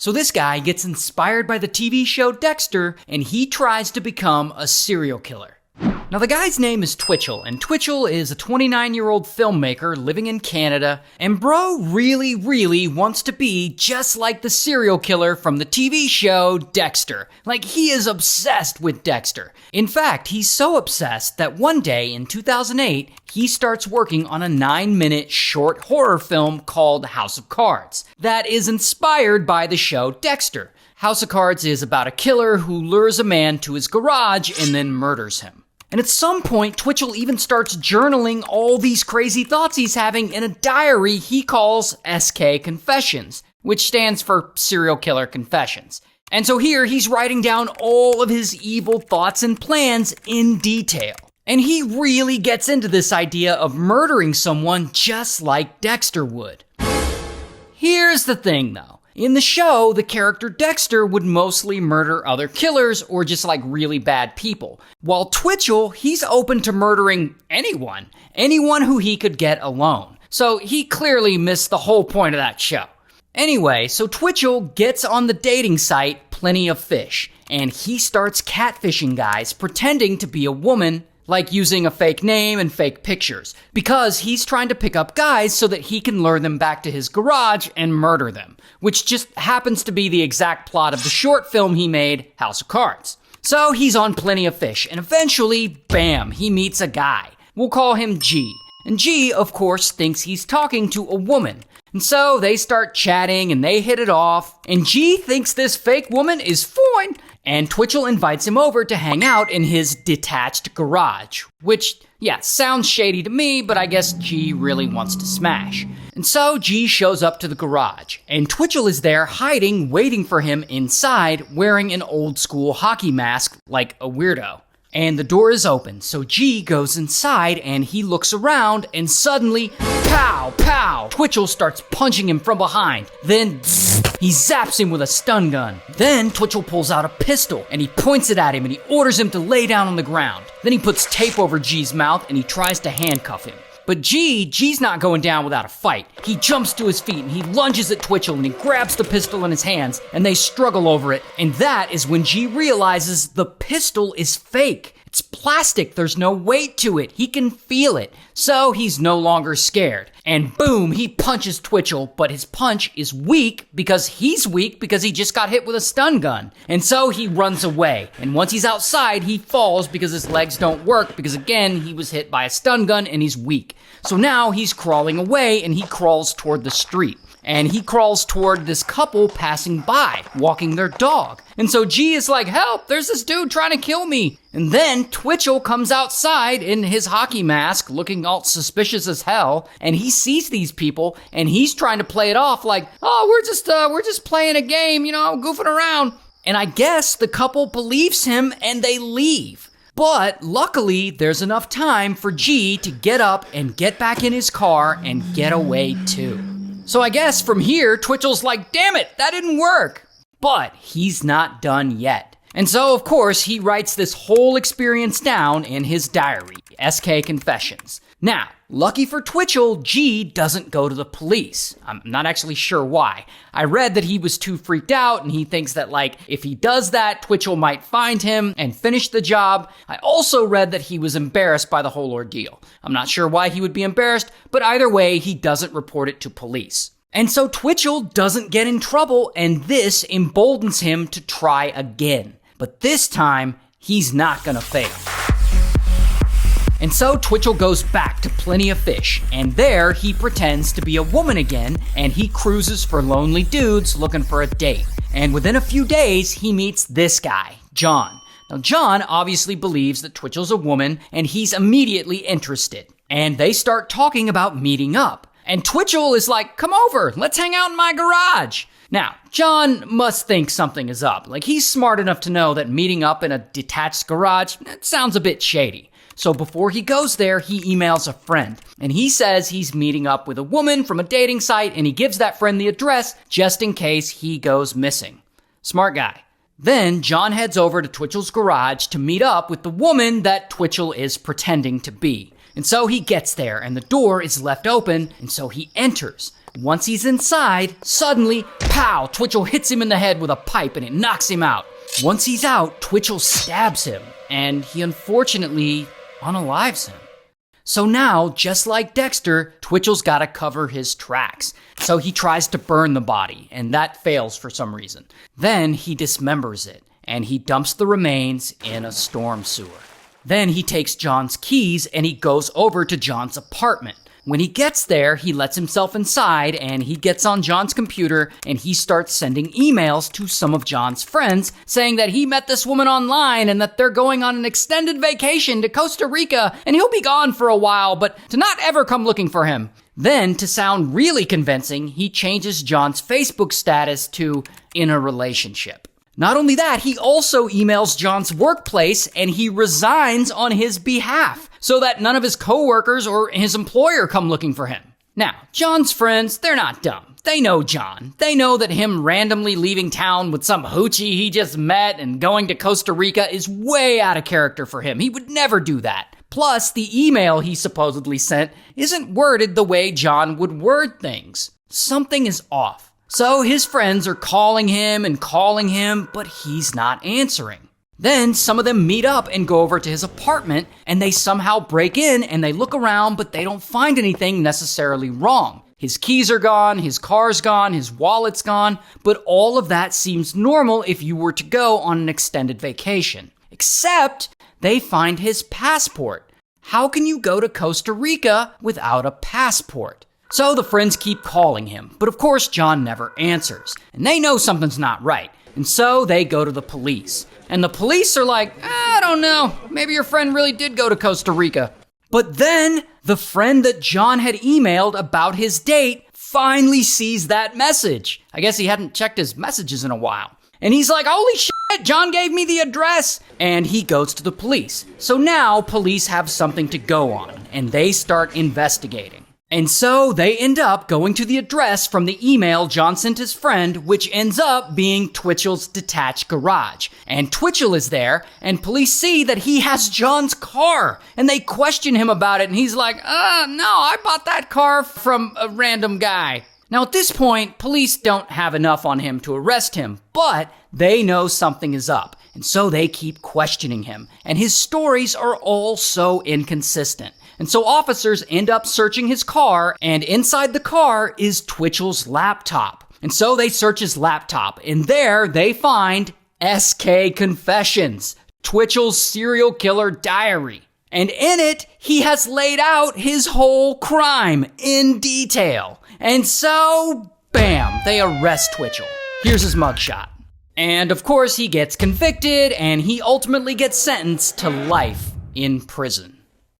So this guy gets inspired by the TV show Dexter, and he tries to become a serial killer. Now the guy's name is Twitchell, and Twitchell is a 29-year-old filmmaker living in Canada, and bro really wants to be just like the serial killer from the TV show Dexter. Like, he is obsessed with Dexter. In fact, he's so obsessed that one day in 2008, he starts working on a 9-minute short horror film called House of Cards that is inspired by the show Dexter. House of Cards is about a killer who lures a man to his garage and then murders him. And at some point, Twitchell even starts journaling all these crazy thoughts he's having in a diary he calls SK Confessions, which stands for Serial Killer Confessions. And so here, he's writing down all of his evil thoughts and plans in detail. And he really gets into this idea of murdering someone just like Dexter would. Here's the thing, though. In the show, the character Dexter would mostly murder other killers or just like really bad people. While Twitchell, he's open to murdering anyone who he could get alone. So he clearly missed the whole point of that show. Anyway, so Twitchell gets on the dating site Plenty of Fish, and he starts catfishing guys pretending to be a woman, like using a fake name and fake pictures, because he's trying to pick up guys so that he can lure them back to his garage and murder them, which just happens to be the exact plot of the short film he made, House of Cards. So he's on Plenty of Fish, and eventually, bam, he meets a guy. We'll call him G. And G, of course, thinks he's talking to a woman. And so they start chatting and they hit it off, and G thinks this fake woman is fine, and Twitchell invites him over to hang out in his detached garage, which, yeah, sounds shady to me, but I guess G really wants to smash. And so G shows up to the garage, and Twitchell is there hiding, waiting for him inside, wearing an old school hockey mask like a weirdo. And the door is open, so G goes inside and he looks around, and suddenly, pow, pow, Twitchell starts punching him from behind. Then, he zaps him with a stun gun. Then Twitchell pulls out a pistol and he points it at him and he orders him to lay down on the ground. Then he puts tape over G's mouth and he tries to handcuff him. But G's not going down without a fight. He jumps to his feet and he lunges at Twitchell and he grabs the pistol in his hands and they struggle over it. And that is when G realizes the pistol is fake. It's plastic, there's no weight to it. He can feel it. So he's no longer scared. And boom, he punches Twitchell, but his punch is weak because he's weak because he just got hit with a stun gun. And so he runs away. And once he's outside, he falls because his legs don't work because again, he was hit by a stun gun and he's weak. So now he's crawling away and he crawls toward the street. And he crawls toward this couple passing by, walking their dog. And so G is like, help, there's this dude trying to kill me. And then Twitchell comes outside in his hockey mask, looking all suspicious as hell. And he sees these people and he's trying to play it off like, oh, we're just playing a game, goofing around. And I guess the couple believes him and they leave. But luckily, there's enough time for G to get up and get back in his car and get away too. So I guess from here, Twitchell's like, damn it, that didn't work. But he's not done yet. And so, of course, he writes this whole experience down in his diary, SK Confessions. Now, lucky for Twitchell, G doesn't go to the police. I'm not actually sure why. I read that he was too freaked out and he thinks that, if he does that, Twitchell might find him and finish the job. I also read that he was embarrassed by the whole ordeal. I'm not sure why he would be embarrassed, but either way, he doesn't report it to police. And so Twitchell doesn't get in trouble, and this emboldens him to try again. But this time, he's not gonna fail. And so Twitchell goes back to Plenty of Fish, and there he pretends to be a woman again, and he cruises for lonely dudes looking for a date. And within a few days, he meets this guy, John. Now, John obviously believes that Twitchell's a woman, and he's immediately interested. And they start talking about meeting up. And Twitchell is like, come over, let's hang out in my garage. Now, John must think something is up. He's smart enough to know that meeting up in a detached garage, that sounds a bit shady. So before he goes there, he emails a friend. And he says he's meeting up with a woman from a dating site, and he gives that friend the address just in case he goes missing. Smart guy. Then John heads over to Twitchell's garage to meet up with the woman that Twitchell is pretending to be. And so he gets there, and the door is left open, and so he enters. Once he's inside, suddenly, pow, Twitchell hits him in the head with a pipe and it knocks him out. Once he's out, Twitchell stabs him, and he unfortunately unalives him. So now, just like Dexter, Twitchell's gotta cover his tracks. So he tries to burn the body, and that fails for some reason. Then he dismembers it, and he dumps the remains in a storm sewer. Then he takes John's keys and he goes over to John's apartment. When he gets there, he lets himself inside and he gets on John's computer and he starts sending emails to some of John's friends saying that he met this woman online and that they're going on an extended vacation to Costa Rica and he'll be gone for a while, but to not ever come looking for him. Then, to sound really convincing, he changes John's Facebook status to in a relationship. Not only that, he also emails John's workplace and he resigns on his behalf so that none of his coworkers or his employer come looking for him. Now, John's friends, they're not dumb. They know John. They know that him randomly leaving town with some hoochie he just met and going to Costa Rica is way out of character for him. He would never do that. Plus, the email he supposedly sent isn't worded the way John would word things. Something is off. So his friends are calling him, but he's not answering. Then some of them meet up and go over to his apartment, and they somehow break in and they look around, but they don't find anything necessarily wrong. His keys are gone, his car's gone, his wallet's gone, but all of that seems normal if you were to go on an extended vacation. Except they find his passport. How can you go to Costa Rica without a passport? So the friends keep calling him, but of course John never answers, and they know something's not right, and so they go to the police. And the police are like, I don't know, maybe your friend really did go to Costa Rica. But then the friend that John had emailed about his date finally sees that message. I guess he hadn't checked his messages in a while. And he's like, holy shit, John gave me the address. And he goes to the police. So now police have something to go on, and they start investigating. And so they end up going to the address from the email John sent his friend, which ends up being Twitchell's detached garage. And Twitchell is there, and police see that he has John's car, and they question him about it, and he's like, no, I bought that car from a random guy. Now at this point, police don't have enough on him to arrest him, but they know something is up, and so they keep questioning him, and his stories are all so inconsistent. And so officers end up searching his car, and inside the car is Twitchell's laptop. And so they search his laptop, and there they find SK Confessions, Twitchell's serial killer diary. And in it, he has laid out his whole crime in detail. And so, bam, they arrest Twitchell. Here's his mugshot. And of course, he gets convicted, and he ultimately gets sentenced to life in prison.